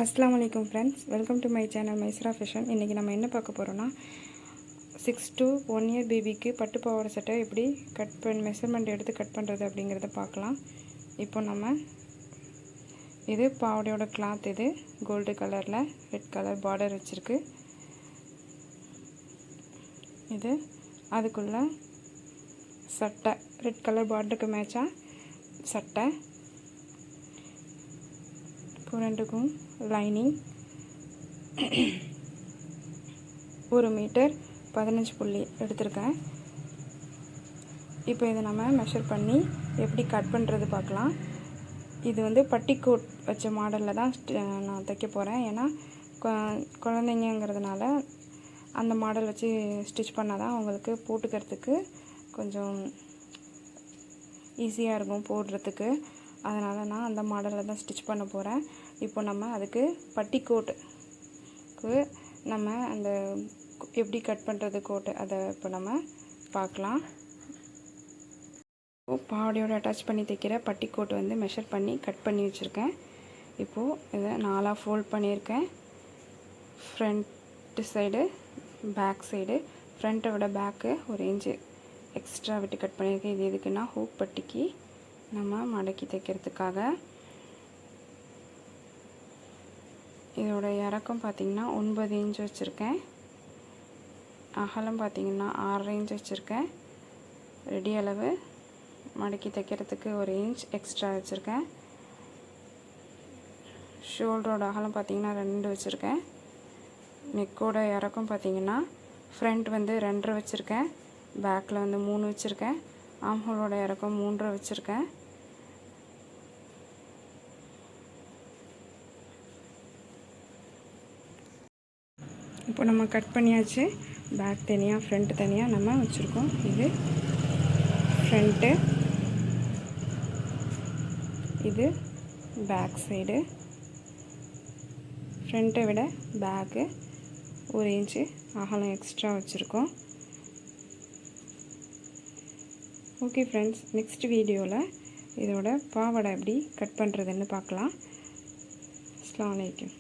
अस्सलाम वालेकुम friends, welcome to my channel மைஸ்ரா ஃபேஷன். இன்றைக்கி நம்ம என்ன பார்க்க போகிறோன்னா 6 to 1 year பேபிக்கு பட்டு பாவாடை சட்டை எப்படி மெஷர்மெண்ட் எடுத்து கட் பண்ணுறது அப்படிங்கிறத பார்க்கலாம். இப்போ நம்ம இது பாவாடையோட கிளாத், இது கோல்டு கலரில் ரெட் கலர் பார்டர் வச்சுருக்கு. இது அதுக்குள்ளே சட்டை ரெட் கலர் பார்டருக்கு மேட்சாக சட்டை, ரெண்டுக்கும் லைனிங் 1 மீட்டர் 15 புள்ளி எடுத்திருக்கேன். இப்போ இதை நம்ம மெஷர் பண்ணி எப்படி கட் பண்ணுறது பார்க்கலாம். இது வந்து பட்டிக்கோட் வச்ச மாடலில் தான் நான் தைக்க போகிறேன். ஏன்னா குழந்தைங்கிறதுனால அந்த மாடல் வச்சு ஸ்டிச் பண்ணால் தான் அவங்களுக்கு போட்டுக்கிறதுக்கு கொஞ்சம் ஈஸியாக இருக்கும் போடுறதுக்கு. அதனால் நான் அந்த மாடலில் தான் ஸ்டிச் பண்ண போகிறேன். இப்போ நம்ம அதுக்கு பட்டிக்கோட்டுக்கு நம்ம அந்த எப்படி கட் பண்ணுறது கோட்டு அதை இப்போ நம்ம பார்க்கலாம். பாவாடையோடு அட்டாச் பண்ணி தைக்கிற பட்டிக்கோட்டு வந்து மெஷர் பண்ணி கட் பண்ணி வச்சுருக்கேன். இப்போது இதை 4ஆக ஃபோல்ட் பண்ணியிருக்கேன். ஃப்ரண்ட்டு சைடு பேக் சைடு, ஃப்ரண்ட்டை விட பேக்கு 1 இன்ச்சு எக்ஸ்ட்ரா விட்டு கட் பண்ணியிருக்கேன். இது எதுக்குன்னா ஹூக் பட்டிக்கு நம்ம மடக்கி தைக்கிறதுக்காக. இதோட இறக்கம் பார்த்திங்கன்னா 9 இன்ச் வச்சுருக்கேன். அகலம் பார்த்திங்கன்னா 6 இன்ச் வச்சுருக்கேன். ரெடி அளவு மடக்கி தைக்கிறதுக்கு 1 இன்ச் எக்ஸ்ட்ரா வச்சுருக்கேன். ஷோல்டரோட அகலம் பார்த்திங்கன்னா 2 வச்சுருக்கேன். நெக்கோட இறக்கம் பார்த்திங்கன்னா ஃப்ரண்ட் வந்து 2.5 வச்சுருக்கேன், பேக்கில் வந்து 3 வச்சுருக்கேன். ஆம்ஹோலோட இறக்கம் 3 வச்சுருக்கேன். இப்போ நம்ம கட் பண்ணியாச்சு. பேக் தனியாக ஃப்ரண்ட் தனியாக நம்ம வச்சுருக்கோம். இது ஃப்ரண்ட்டு, இது பேக் சைடு. ஃப்ரண்ட்டை விட பேக்கு 1 இன்ச்சு அகலம் எக்ஸ்ட்ரா வச்சுருக்கோம். ஓகே ஃப்ரெண்ட்ஸ், நெக்ஸ்ட் வீடியோவில் இதோட பாவாடை எப்படி கட் பண்ணுறதுன்னு பார்க்கலாம். அஸ்ஸலாமு அலைக்கும்.